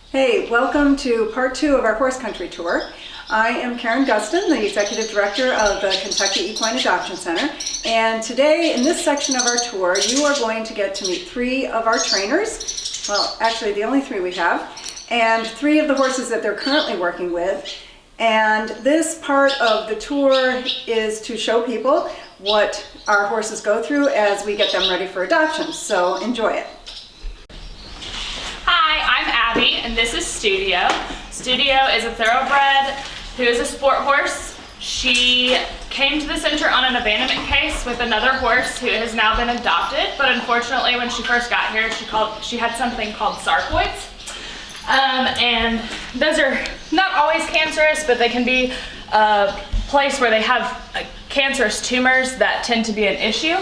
Hey, welcome to part 2 of our horse country tour. I am Karen Gustin, the Executive Director of the Kentucky Equine Adoption Center. And today, in this section of our tour, you are going to get to meet 3 of our trainers. Well, actually, the only 3 we have. And 3 of the horses that they're currently working with. And this part of the tour is to show people what our horses go through as we get them ready for adoption. So enjoy it. Hi, I'm Abby, and this is Studio. Studio is a thoroughbred who is a sport horse. She came to the center on an abandonment case with another horse who has now been adopted, but unfortunately when she first got here, she had something called sarcoids. And those are not always cancerous, but they can be a place where they have cancerous tumors that tend to be an issue.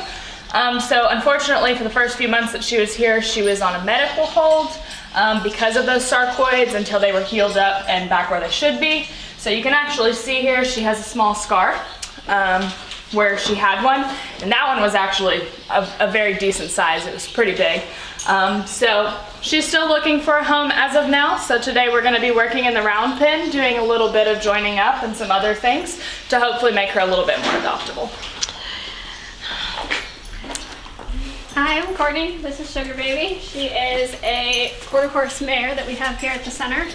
So unfortunately for the first few months that she was here, she was on a medical hold because of those sarcoids until they were healed up and back where they should be. So you can actually see here she has a small scar where she had one, and that one was actually a very decent size. It was pretty big. So she's still looking for a home as of now. So today we're going to be working in the round pen, doing a little bit of joining up and some other things to hopefully make her a little bit more adoptable. Hi, I'm Courtney. This is Sugar Baby. She is a quarter horse mare that we have here at the center.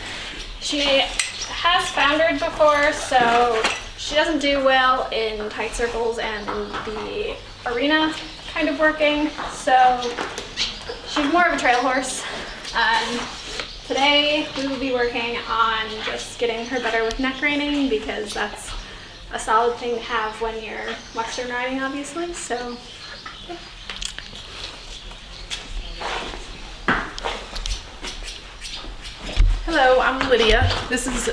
She has foundered before, so she doesn't do well in tight circles and in the arena kind of working. So she's more of a trail horse. Today we will be working on just getting her better with neck reining, because that's a solid thing to have when you're western riding, obviously. So hello, I'm Lydia. This is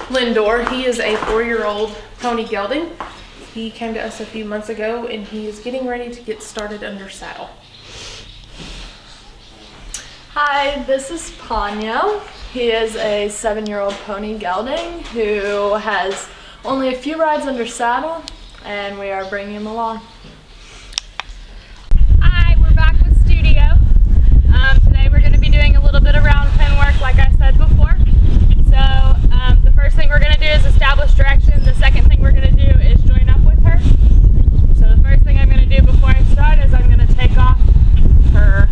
Lindor. He is a 4-year-old pony gelding. He came to us a few months ago and he is getting ready to get started under saddle. Hi, this is Ponyo. He is a 7-year-old pony gelding who has only a few rides under saddle, and we are bringing him along. Hi, we're back with Studio. Today we're going to be doing a little bit of round pen work, like I said before. So the first thing we're going to do is establish direction. The second thing we're going to do is join up with her. So the first thing I'm going to do before I start is I'm going to take off her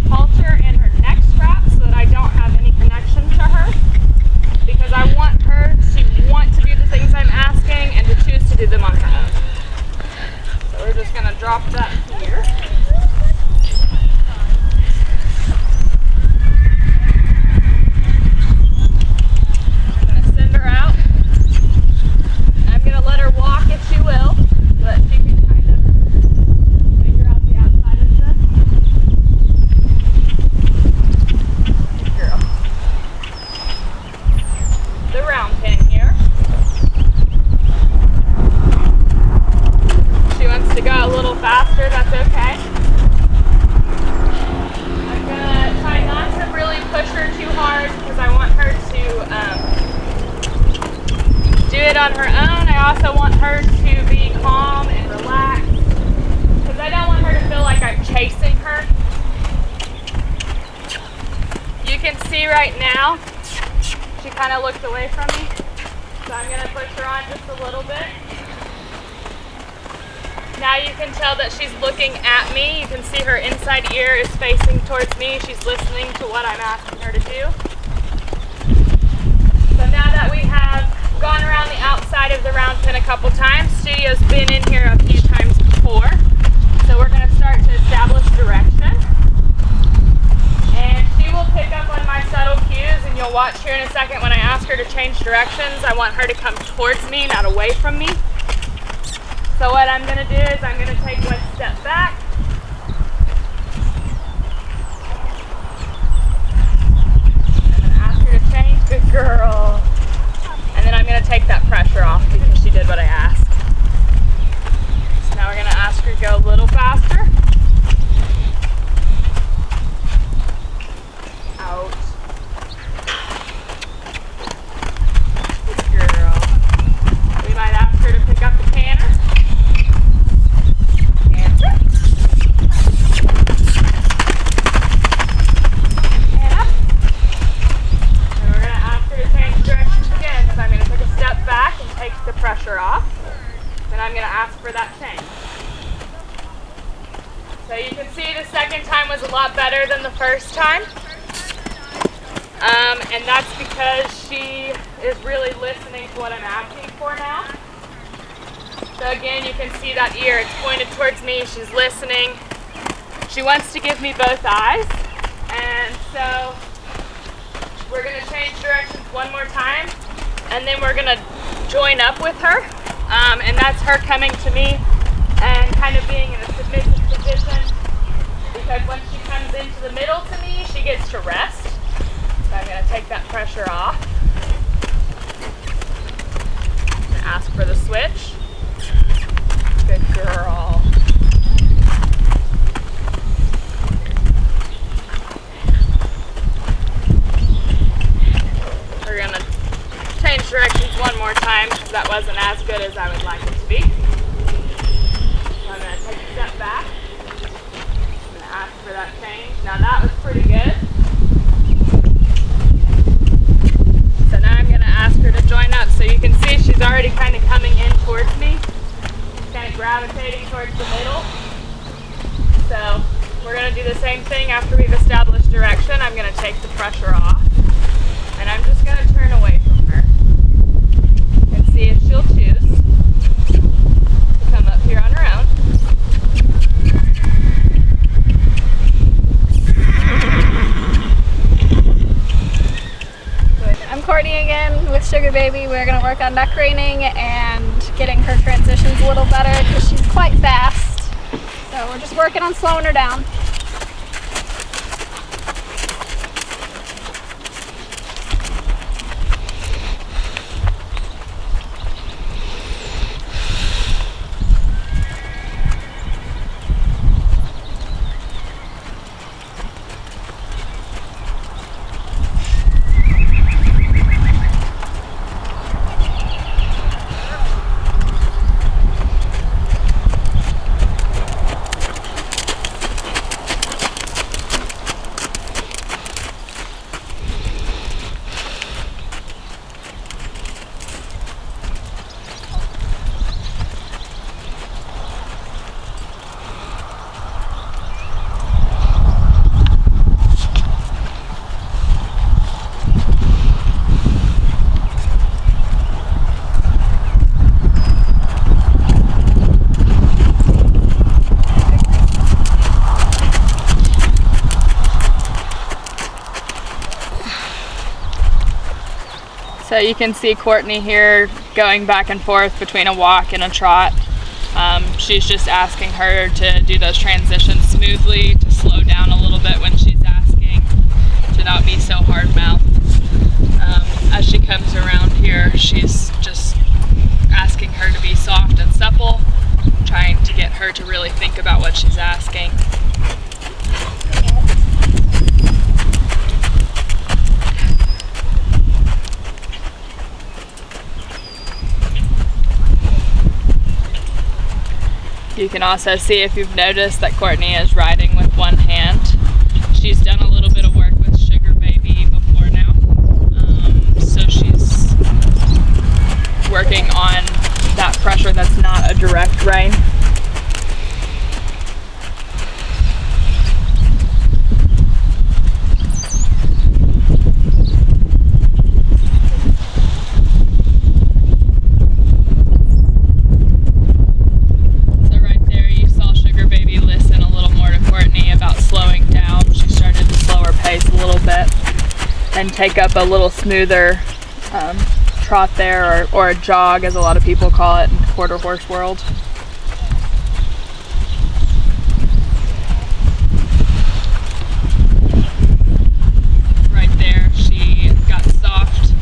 halter and her neck strap so that I don't have any connection to her, because I want her to want to do the things I'm asking and to choose to do them on her own. So we're just going to drop that here. I'm going to send her out. I'm going to let her walk if she will, so that she can kind of figure out the outside of this. Good girl. The round pen here. She wants to go a little faster, that's okay. I'm gonna try not to really push her too hard, because I want her to do it on her own. I also want her to be calm and relaxed, because I don't want her to feel like I'm chasing her. You can see right now, she kind of looked away from me, so I'm going to push her on just a little bit. Now you can tell that she's looking at me. You can see her inside ear is facing towards me. She's listening to what I'm asking her to do. So now that we have gone around the outside of the round pen a couple times, Studio's been in here a few times before. So we're going to start to establish direction. And she will pick up on my subtle cues, and you'll watch here in a second when I ask her to change directions. I want her to come towards me, not away from me. So what I'm going to do is I'm going to take one step back. I'm going to ask her to change. Good girl. And then I'm going to take that pressure off because she did what I asked. So now we're going to ask her to go a little faster. Out. Good girl. We might ask her to pick up the canter. Canter. And up. So you can see the second time was a lot better than the first time. And that's because she is really listening to what I'm asking for now. So again, you can see that ear, it's pointed towards me, she's listening. She wants to give me both eyes. And so we're gonna change directions one more time, and then we're gonna join up with her. And that's her coming to me and kind of being in a submissive position, because when she comes into the middle to me, she gets to rest. So I'm gonna take that pressure off. I'm gonna ask for the switch. Good girl. We're gonna change directions one more time because that wasn't as good as I would like it to be. So I'm gonna take a step back. I'm gonna ask for that change. Now that was pretty good. So now I'm gonna ask her to join up. So you can see she's already kind of coming in towards me. She's kind of gravitating towards the middle. So we're gonna do the same thing after we've established direction. I'm gonna take the pressure off. And I'm just gonna turn away from her and see if she'll choose to come up here on her own. I'm Courtney again with Sugar Baby. We're going to work on neck reining and getting her transitions a little better because she's quite fast. So we're just working on slowing her down. So you can see Courtney here going back and forth between a walk and a trot. She's just asking her to do those transitions smoothly, to slow down a little bit when she's asking, to not be so hard-mouthed. As she comes around here, she's just asking her to be soft and supple, trying to get her to really think about what she's asking. You can also see, if you've noticed, that Courtney is riding with one hand. She's done a little bit of work with Sugar Baby before now, so she's working on that pressure that's not a direct rein. And take up a little smoother trot there, or a jog, as a lot of people call it in quarter horse world. Right there, she got soft.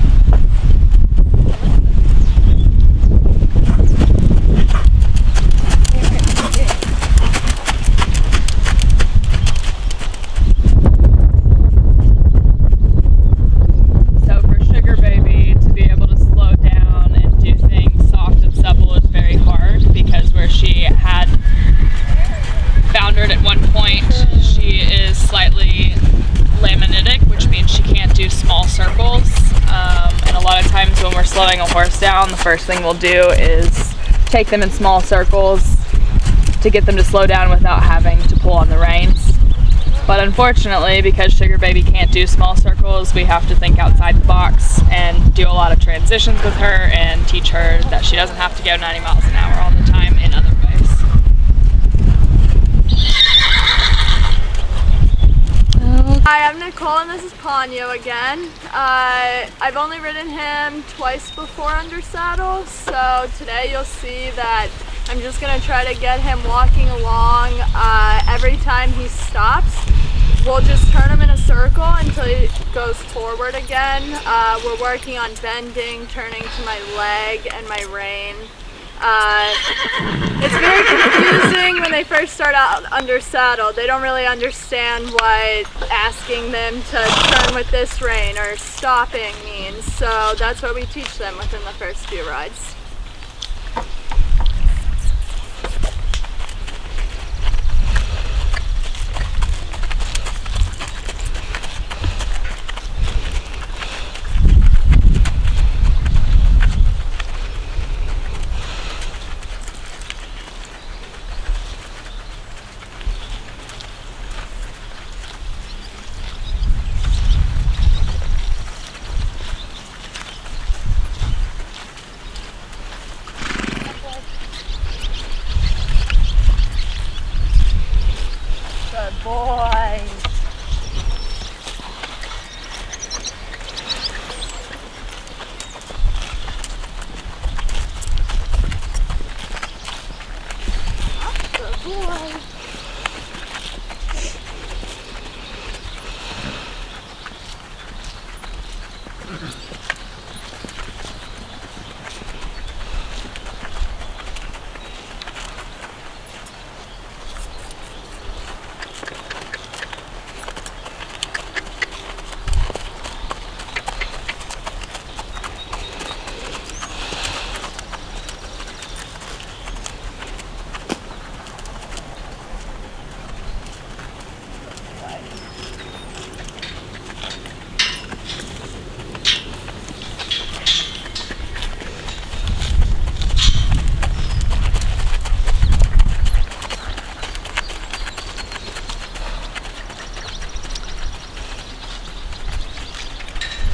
Slowing a horse down, the first thing we'll do is take them in small circles to get them to slow down without having to pull on the reins. But unfortunately, because Sugar Baby can't do small circles, we have to think outside the box and do a lot of transitions with her and teach her that she doesn't have to go 90 miles an hour all the time in other ways. Hi, I'm Nicole and this is Ponyo again. I've only ridden him twice before under saddle, so today you'll see that I'm just going to try to get him walking along. Every time he stops, we'll just turn him in a circle until he goes forward again. We're working on bending, turning to my leg and my rein. It's very confusing when they first start out under saddle. They don't really understand what asking them to turn with this rein or stopping means. So that's what we teach them within the first few rides. Good boy. Good boy.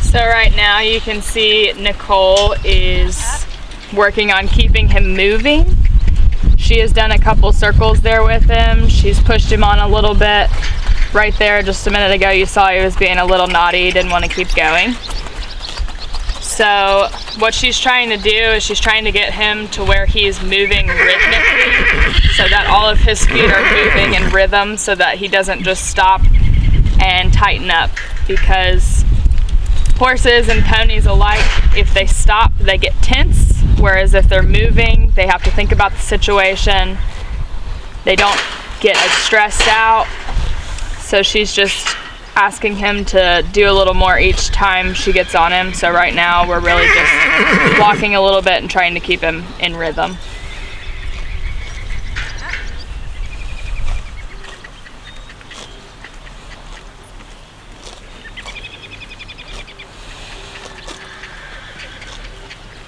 So right now you can see Nicole is working on keeping him moving. She has done a couple circles there with him. She's pushed him on a little bit. Right there just a minute ago you saw he was being a little naughty, didn't want to keep going. So what she's trying to do is she's trying to get him to where he's moving rhythmically so that all of his feet are moving in rhythm so that he doesn't just stop and tighten up, because horses and ponies alike, if they stop, they get tense, whereas if they're moving, they have to think about the situation. They don't get as stressed out. So she's just asking him to do a little more each time she gets on him. So right now we're really just walking a little bit and trying to keep him in rhythm.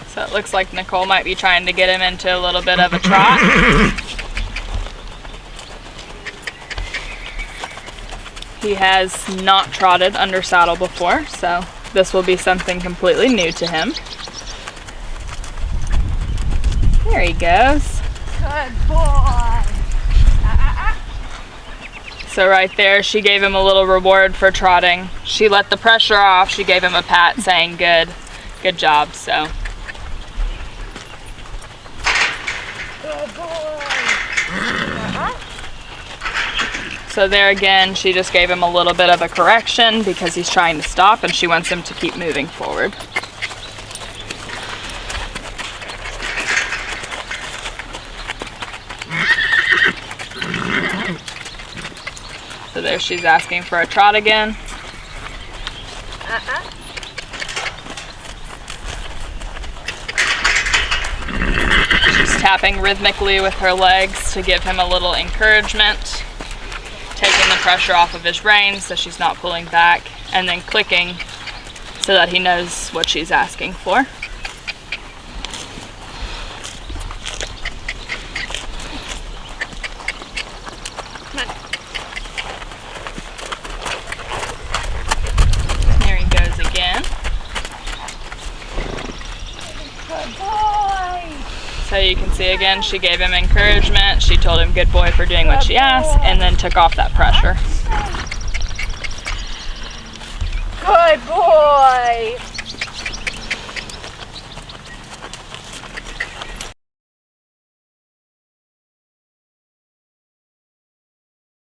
So it looks like Nicole might be trying to get him into a little bit of a trot. He has not trotted under saddle before, so this will be something completely new to him. There he goes. Good boy. So right there, she gave him a little reward for trotting. She let the pressure off. She gave him a pat saying, good job, so. Good boy. So there again, she just gave him a little bit of a correction because he's trying to stop and she wants him to keep moving forward. So there she's asking for a trot again. She's tapping rhythmically with her legs to give him a little encouragement, taking the pressure off of his reins so she's not pulling back, and then clicking so that he knows what she's asking for. Good boy. So you can see again, she gave him encouragement. She told him good boy for doing what she asked, and then took off that pressure. Good boy.